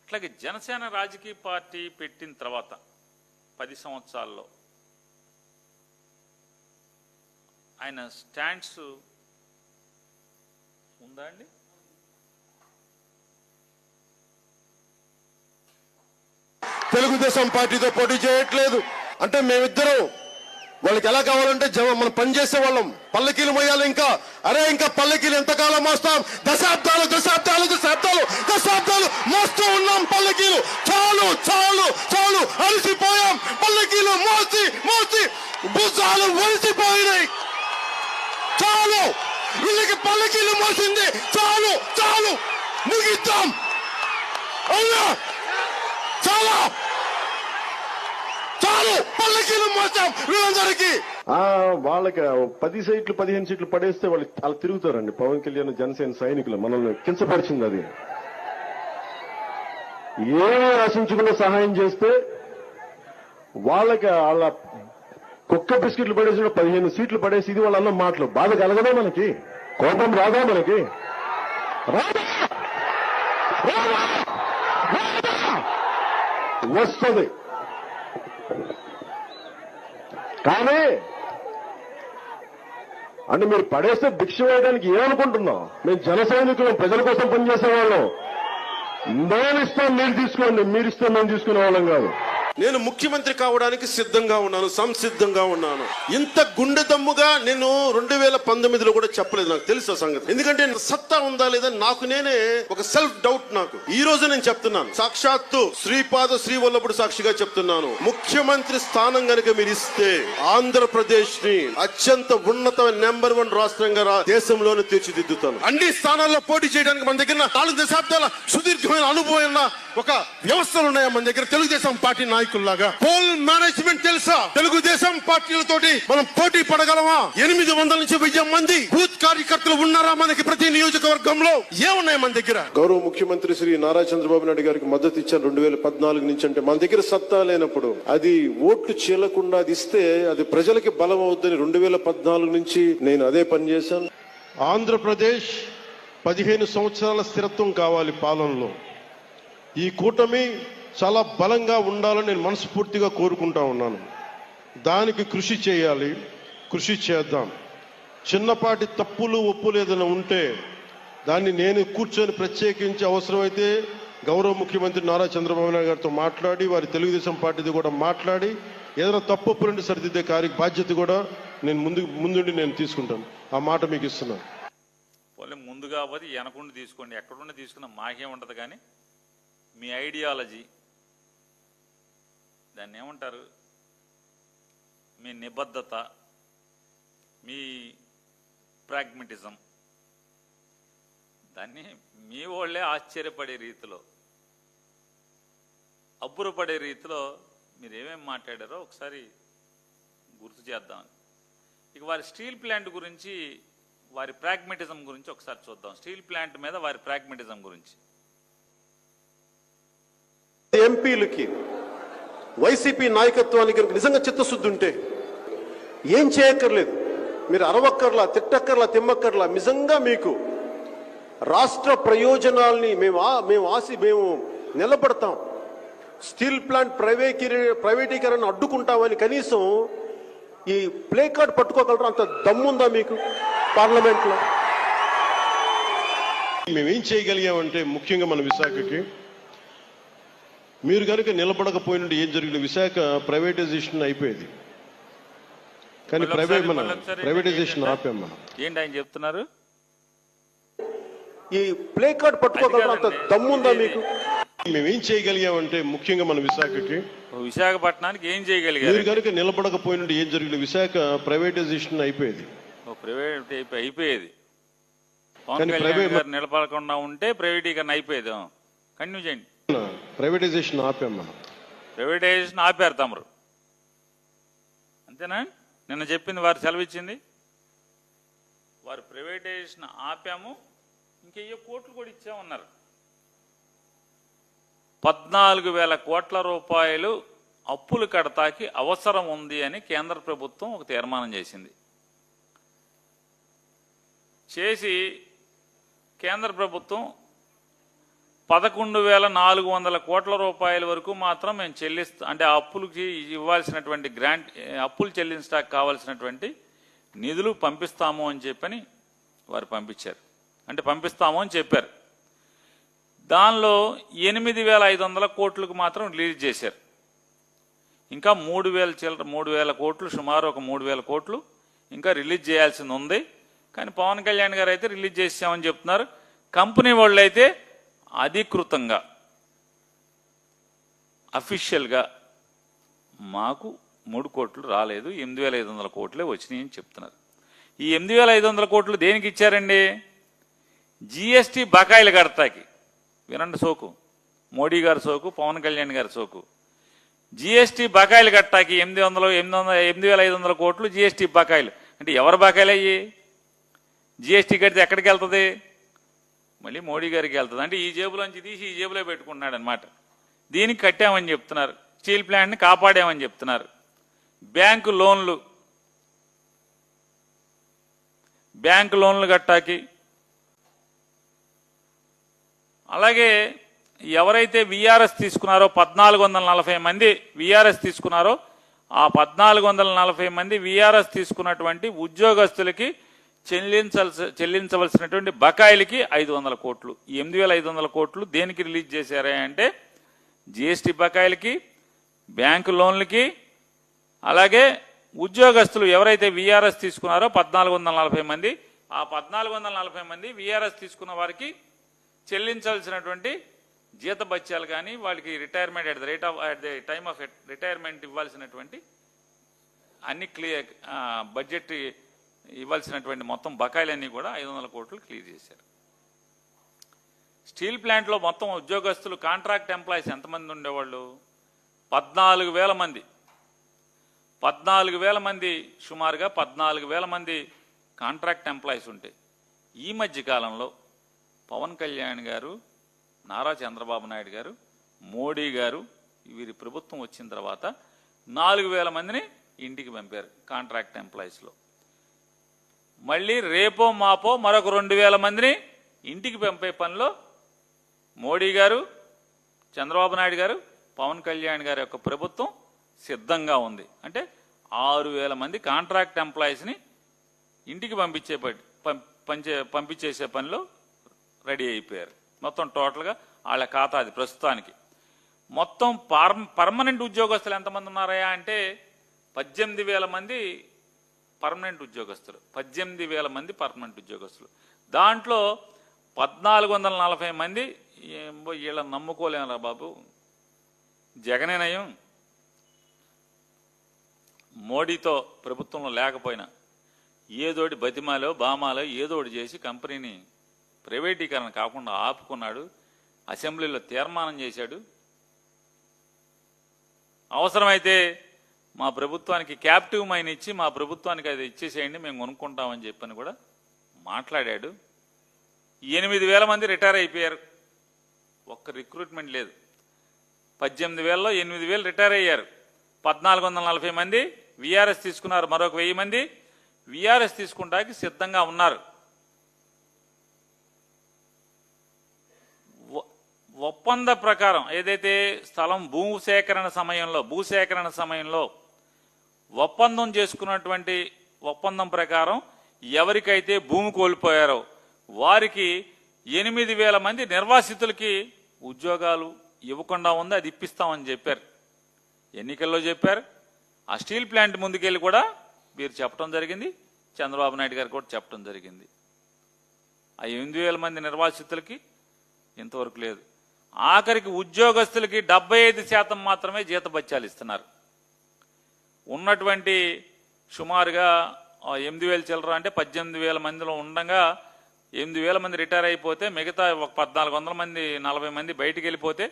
అట్లాగే జనసేన రాజకీయ పార్టీ పెట్టిన తర్వాత 10 సంవత్సరాల్లో ఆయన స్టాండ్స్ ఉందా అండి? తెలుగుదేశం పార్టీతో పోటీ చేయట్లేదు అంటే మేమిద్దరం వాళ్ళకి ఎలా కావాలంటే మనం పనిచేసే వాళ్ళం. పల్లకీలు మోయాలి. ఇంకా పల్లకీలు ఎంతకాలం మోస్తాం? దశాబ్దాలు దశాబ్దాలు దశాబ్దాలు దశాబ్దాలు మోస్తూ ఉన్నాం పల్లకీలు. చాలు చాలు చాలు, అలసిపోయాం. పల్లకీలు మోసి మోసి భుజాలు వలిసిపోయినాయి. చాలు, వీళ్ళకి పల్లకీలు మోసింది చాలు చాలు, ముగిద్దాం. అవునా? చాలా చాలు, పల్లకీలు మోసాం వీళ్ళందరికీ. వాళ్ళకి 10 సీట్లు 15 సీట్లు పడేస్తే వాళ్ళు అలా తిరుగుతారండి. పవన్ కళ్యాణ్ జనసేన సైనికులు మనల్ని కించపరిచింది. అది ఏమీ ఆశించకుండా సహాయం చేస్తే వాళ్ళకి వాళ్ళ కుక్క బిస్కెట్లు పడేసి 15 సీట్లు పడేసి ఇది వాళ్ళ అన్న మాటలు. బాధ కలగదా మనకి? కోపం రాదా మనకి? వస్తుంది. కానీ అంటే మీరు పడేస్తే భిక్ష వేయడానికి ఏమనుకుంటున్నాం? మేము జన సైనికులు, ప్రజల కోసం పనిచేసేవాళ్ళం. నేను ఇస్తాను, మీరు తీసుకోండి, మీరు ఇస్తే మేము తీసుకునే వాళ్ళం కాదు. నేను ముఖ్యమంత్రి కావడానికి సిద్ధంగా ఉన్నాను, సంసిద్ధంగా ఉన్నాను. ఇంత గుండె దమ్ముగా నేను 2019లో కూడా చెప్పలేదు. నాకు తెలుసు ఆ సంగతి. ఎందుకంటే సత్తా ఉందా లేదా నాకు నేనే ఒక సెల్ఫ్ డౌట్. నాకు ఈ రోజు నేను చెప్తున్నాను, సాక్షాత్తు శ్రీపాద శ్రీవల్లభుడు సాక్షిగా చెప్తున్నాను. ముఖ్యమంత్రి స్థానం గనుక మీరు ఇస్తే ఆంధ్రప్రదేశ్ ని అత్యంత ఉన్నతమైన నెంబర్ 1 రాష్ట్రంగా దేశంలోనే తీర్చిదిద్దుతాను. అన్ని స్థానాల్లో పోటీ చేయడానికి మన దగ్గర 4 దశాబ్దాల సుదీర్ఘమైన అనుభవం ఒక వ్యవస్థలు ఉన్నాయి మన దగ్గర. తెలుగుదేశం పార్టీ నాయకుల్లాగా పోల్ మేనేజ్మెంట్ తెలుసా? తెలుగుదేశం పార్టీలతోటి మనం పోటీ పడగలమా? 800 నుంచి 1000 మంది బూత్ కార్యకర్తలు ఉన్నారా మనకి ప్రతి నియోజకవర్గంలో? ఏమున్నాయి మన దగ్గర? గౌరవ ముఖ్యమంత్రి శ్రీ నారా చంద్రబాబు నాయుడు గారికి మద్దతు ఇచ్చాను 2014 నుంచి. అంటే మన దగ్గర సత్తా లేనప్పుడు అది ఓట్లు చీలకుండా అది ఇస్తే అది ప్రజలకి బలం అవుద్దని 2014 నుంచి నేను అదే పని చేశాను. ఆంధ్రప్రదేశ్ 15 సంవత్సరాల స్థిరత్వం కావాలి పాలనలో. ఈ కూటమి చాలా బలంగా ఉండాలని నేను మనస్ఫూర్తిగా కోరుకుంటా ఉన్నాను. దానికి కృషి చేయాలి, కృషి చేద్దాం. చిన్నపాటి తప్పులు ఒప్పులు ఏదైనా ఉంటే దాన్ని నేను కూర్చొని ప్రత్యేకించి అవసరమైతే గౌరవ ముఖ్యమంత్రి నారా చంద్రబాబు నాయుడు గారితో మాట్లాడి, వారి తెలుగుదేశం పార్టీది కూడా మాట్లాడి ఏదైనా తప్పు ఒప్పులుండి సరిదిద్దే బాధ్యత కూడా నేను ముందుండి నేను తీసుకుంటాను. ఆ మాట మీకు ఇస్తున్నాను. ముందు కాబట్టి వెనకుండా తీసుకోండి, ఎక్కడుండి తీసుకున్నా మాకేం ఉండదు. కానీ మీ ఐడియాలజీ, దాన్ని ఏమంటారు, మీ నిబద్ధత, మీ ప్రాగ్మటిజం, దాన్ని మీ వాళ్ళే ఆశ్చర్యపడే రీతిలో, అబ్బురపడే రీతిలో మీరు ఏమేమి మాట్లాడారో ఒకసారి గుర్తు చేద్దాం. ఇక వారి స్టీల్ ప్లాంట్ గురించి, వారి ప్రాగ్మటిజం గురించి ఒకసారి చూద్దాం. స్టీల్ ప్లాంట్ మీద వారి ప్రాగ్మటిజం గురించి. ఎంపీలకి, వైసీపీ నాయకత్వానికి నిజంగా చిత్తశుద్ధి ఉంటే ఏం చేయక్కర్లేదు. మీరు అరవక్కర్లా, తిట్టక్కర్లా, తిమ్మక్కర్లా. నిజంగా మీకు రాష్ట్ర ప్రయోజనాల్ని మేము నిలబడతాం. స్టీల్ ప్లాంట్ ప్రైవేటీకరణ అడ్డుకుంటామని కనీసం ఈ ప్లే కార్డ్ పట్టుకోగలరా? అంత దమ్ముందా మీకు పార్లమెంట్లో? మేమేం చేయగలిగామంటే ముఖ్యంగా మన విశాఖకి మీరు కనుక నిలబడకపోయినట్టు ఏం జరిగింది? విశాఖ ప్రైవేటైజేషన్ అయిపోయేది. కానీ ప్రైవేటైజేషన్ ఆపాం మనం. ఏంటి ఆయన చెప్తున్నారు? ఈ ప్లే కార్డ్ పట్టుకోగలరా? అంత దమ్ముందా మీకు? మేమేం చేయగలిగామంటే ముఖ్యంగా మన విశాఖపట్నానికి ఏం చేయగలిగారు? మీరు కనుక నిలబడకపోయినట్టు ఏం జరిగింది? విశాఖ ప్రైవేటైజేషన్ అయిపోయేది. అయిపోయేది. పవన్ కళ్యాణ్ గారు నిలబడకుండా ఉంటే ప్రైవేటీకరణ అయిపోయేది. కంటిన్యూ చేయండి. ప్రైవేటైజేషన్ ఆపాం మనం. ప్రైవేటైజేషన్ ఆపారు తమరు, అంతేనా? నిన్న చెప్పింది వారు సెలవిచ్చింది. వారు ప్రైవేటైజేషన్ ఆపాము, ఇంకెయ్యో కోట్లు కూడా ఇచ్చామన్నారు. 14,000 కోట్ల రూపాయలు అప్పులు కడతాకి అవసరం ఉంది అని కేంద్ర ప్రభుత్వం ఒక తీర్మానం చేసింది. చేసి కేంద్ర ప్రభుత్వం 11,400 కోట్ల రూపాయల వరకు మాత్రం మేము అంటే ఆ అప్పులకి ఇవ్వాల్సినటువంటి అప్పులు చెల్లించడానికి కావాల్సినటువంటి నిధులు పంపిస్తాము అని చెప్పని వారు పంపించారు. అంటే పంపిస్తాము అని చెప్పారు. దానిలో 8,500 కోట్లకు మాత్రం రిలీజ్ చేశారు. ఇంకా 3,000 కోట్లు, సుమారు ఒక 3,000 కోట్లు ఇంకా రిలీజ్ చేయాల్సింది ఉంది. కానీ పవన్ కళ్యాణ్ గారు అయితే రిలీజ్ చేసామని చెప్తున్నారు. కంపెనీ వాళ్ళు అయితే అధికృతంగా అఫీషియల్గా మాకు 3 కోట్లు రాలేదు, 8,500 కోట్లే వచ్చినాయి అని చెప్తున్నారు. ఈ 8,500 కోట్లు దేనికి ఇచ్చారండి? జిఎస్టీ బకాయిలు కడతాకి. వినండి సోకు, మోడీ గారి సోకు, పవన్ కళ్యాణ్ గారి సోకు. జిఎస్టీ బకాయిలు కట్టాకి 8,500 కోట్లు జిఎస్టీ బకాయిలు. అంటే ఎవరి బకాయిలు అయ్యి? జిఎస్టీ కడితే ఎక్కడికి వెళ్తుంది? మళ్ళీ మోడీ గారికి వెళ్తుంది. అంటే ఈ జేబులోంచి తీసి ఈ జేబులో పెట్టుకుంటున్నాడు అనమాట. దీనికి కట్టామని చెప్తున్నారు. స్టీల్ ప్లాంట్ని కాపాడామని చెప్తున్నారు. బ్యాంకు లోన్లు కట్టాకి, అలాగే ఎవరైతే విఆర్ఎస్ తీసుకున్నారో 1,440 మంది విఆర్ఎస్ తీసుకున్నారో ఆ 1,440 మంది విఆర్ఎస్ తీసుకున్నటువంటి ఉద్యోగస్తులకి చెల్లించవలసినటువంటి బకాయిలకి 500 కోట్లు. ఈ 8,500 కోట్లు దేనికి రిలీజ్ చేశారా అంటే జిఎస్టీ బకాయిలకి, బ్యాంకు లోన్లకి, అలాగే ఉద్యోగస్తులు ఎవరైతే విఆర్ఎస్ తీసుకున్నారో 1,440 మంది, ఆ 1,440 మంది విఆర్ఎస్ తీసుకున్న వారికి చెల్లించాల్సినటువంటి జీతభత్యాలు కానీ, వాళ్ళకి retirement at the time of retirement ఇవ్వాల్సినటువంటి అన్ని బడ్జెట్ ఇవ్వాల్సినటువంటి మొత్తం బకాయిలన్నీ కూడా 500 కోట్లు క్లియర్ చేశారు. స్టీల్ ప్లాంట్లో మొత్తం ఉద్యోగస్తులు కాంట్రాక్ట్ ఎంప్లాయీస్ ఎంతమంది ఉండేవాళ్ళు? 14,000 మంది. 14,000 మంది, సుమారుగా 14,000 మంది కాంట్రాక్ట్ ఎంప్లాయీస్ ఉంటే ఈ మధ్య కాలంలో పవన్ కళ్యాణ్ గారు, నారా చంద్రబాబు నాయుడు గారు, మోడీ గారు వీరి ప్రభుత్వం వచ్చిన తర్వాత 4,000 మందిని ఇంటికి పంపారు కాంట్రాక్ట్ ఎంప్లాయీస్లో. మళ్ళీ రేపో మాపో మరొక 2,000 మందిని ఇంటికి పంపే పనిలో మోడీ గారు, చంద్రబాబు నాయుడు గారు, పవన్ కళ్యాణ్ గారి యొక్క ప్రభుత్వం సిద్ధంగా ఉంది. అంటే 6,000 మంది కాంట్రాక్ట్ ఎంప్లాయీస్ని ఇంటికి పంపించేసే పనిలో రెడీ అయిపోయారు. మొత్తం టోటల్గా వాళ్ళ ఖాతా అది ప్రస్తుతానికి. మొత్తం పర్మనెంట్ ఉద్యోగస్తులు ఎంతమంది ఉన్నారయా అంటే 18,000 మంది పర్మనెంట్ ఉద్యోగస్తులు. 18,000 మంది పర్మనెంట్ ఉద్యోగస్తులు. దాంట్లో 1,440 మంది వీళ్ళని నమ్ముకోలేమరా బాబు, జగనే నయం, మోడీతో ప్రభుత్వంలో లేకపోయినా ఏదోటి బతిమాలో బామాలో ఏదోటి చేసి కంపెనీని ప్రైవేటీకరణ కాకుండా ఆపుకున్నాడు. అసెంబ్లీలో తీర్మానం చేశాడు. అవసరమైతే మా ప్రభుత్వానికి క్యాప్టివ్ మైన్ ఇచ్చి మా ప్రభుత్వానికి అది ఇచ్చేసేయండి, మేము కొనుక్కుంటామని చెప్పని కూడా మాట్లాడాడు. 8,000 మంది రిటైర్ అయిపోయారు. ఒక్క రిక్రూట్మెంట్ లేదు. 18,000లో 8,000 రిటైర్ అయ్యారు. 1,440 మంది విఆర్ఎస్ తీసుకున్నారు. మరొక 1,000 మంది విఆర్ఎస్ తీసుకుంటానికి సిద్ధంగా ఉన్నారు. ఒప్పంద ప్రకారం ఏదైతే స్థలం భూసేకరణ సమయంలో ఒప్పందం చేసుకున్నటువంటి ఒప్పందం ప్రకారం ఎవరికైతే భూమి కోల్పోయారో వారికి 8,000 మంది నిర్వాసితులకి ఉద్యోగాలు ఇవ్వకుండా ఉంది, అది ఇప్పిస్తామని చెప్పారు. ఎన్నికల్లో చెప్పారు. ఆ స్టీల్ ప్లాంట్ ముందుకెళ్ళి కూడా వీరు చెప్పడం జరిగింది, చంద్రబాబు నాయుడు గారు కూడా చెప్పడం జరిగింది. ఆ 8,000 మంది నిర్వాసితులకి ఇంతవరకు లేదు. ఆఖరికి ఉద్యోగస్తులకి 75% మాత్రమే జీతభత్యాలు ఇస్తున్నారు. ఉన్నటువంటి సుమారుగా 8,000 చిల్లర అంటే 18,000 మందిలో ఉండగా 8,000 మంది రిటైర్ అయిపోతే మిగతా ఒక 1,400 మంది 40 మంది బయటికి వెళ్ళిపోతే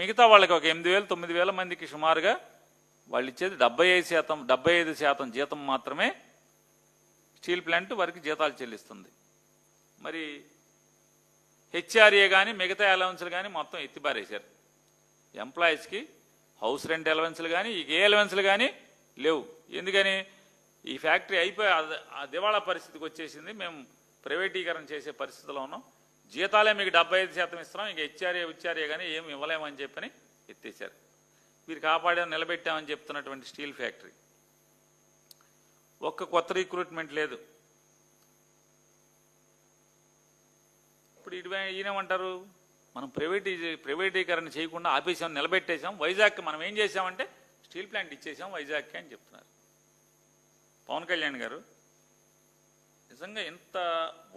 మిగతా వాళ్ళకి ఒక 8,000 9,000 మందికి సుమారుగా వాళ్ళు ఇచ్చేది 75% జీతం మాత్రమే స్టీల్ ప్లాంట్ వారికి జీతాలు చెల్లిస్తుంది. మరి హెచ్ఆర్ఏ కానీ మిగతా అలవెన్స్లు కానీ మొత్తం ఎత్తిపారేశారు. ఎంప్లాయీస్కి హౌస్ రెంట్ అలవెన్స్లు కానీ ఏ అలవెన్స్లు కానీ లేవు. ఎందుకని? ఈ ఫ్యాక్టరీ అయిపోయి ఆ దివాళా పరిస్థితికి వచ్చేసింది. మేము ప్రైవేటీకరణ చేసే పరిస్థితిలో ఉన్నాం. జీతాలే మీకు 75% ఇస్తున్నాం, ఇంకా ఇచ్చారే కానీ ఏమి ఇవ్వలేమని చెప్పని ఎత్తేసారు. మీరు నిలబెట్టామని చెప్తున్నటువంటి స్టీల్ ఫ్యాక్టరీ ఒక్క కొత్త రిక్రూట్మెంట్ లేదు. ఇప్పుడు ఈయనేమంటారు, మనం ప్రైవేటీకరణ చేయకుండా ఆపేసాం, నిలబెట్టేశాం, వైజాగ్ మనం ఏం చేసామంటే స్టీల్ ప్లాంట్ ఇచ్చేసాం వైజాగ్కి అని చెప్తున్నారు. పవన్ కళ్యాణ్ గారు నిజంగా ఇంత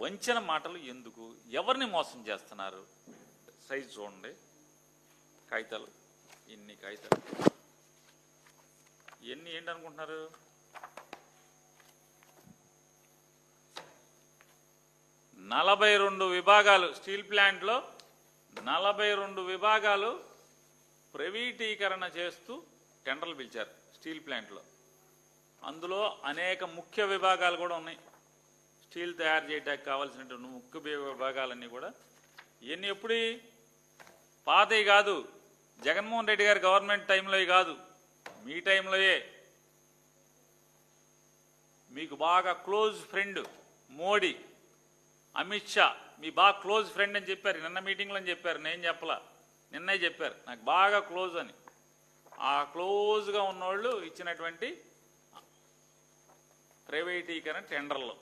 వంచన మాటలు ఎందుకు, ఎవరిని మోసం చేస్తున్నారు? సైజు చూడండి, కాగితాలు, ఇన్ని కాగితాలు, ఇవన్నీ ఏంటనుకుంటున్నారు? నలభై 42 విభాగాలు స్టీల్ ప్లాంట్లో 42 విభాగాలు ప్రైవేటీకరణ చేస్తూ టెండర్లు పిలిచారు స్టీల్ ప్లాంట్లో. అందులో అనేక ముఖ్య విభాగాలు కూడా ఉన్నాయి. స్టీల్ తయారు చేయడానికి కావాల్సినటువంటి ముఖ్య విభాగాలన్నీ కూడా ఇవన్నీ ఎప్పుడు పాతవి కాదు, జగన్మోహన్ రెడ్డి గారి గవర్నమెంట్ టైంలో కాదు, మీ టైంలోయే. మీకు బాగా క్లోజ్ ఫ్రెండ్ మోడీ, అమిత్ షా మీ బాగా క్లోజ్ ఫ్రెండ్ అని చెప్పారు నిన్న మీటింగ్లో అని చెప్పారు, నేను చెప్పలా, నిన్నే చెప్పారు నాకు బాగా క్లోజ్ అని. ఆ క్లోజ్గా ఉన్నోళ్ళు ఇచ్చినటువంటి ప్రైవేటీకరణ టెండర్లో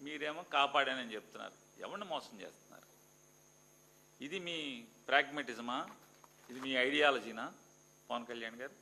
మీరేమో కాపాడానని చెప్తున్నారు. ఎవరిని మోసం చేస్తున్నారు? ఇది మీ ప్రాగ్మెటిజమా? ఇది మీ ఐడియాలజీనా పవన్ కళ్యాణ్ గారు?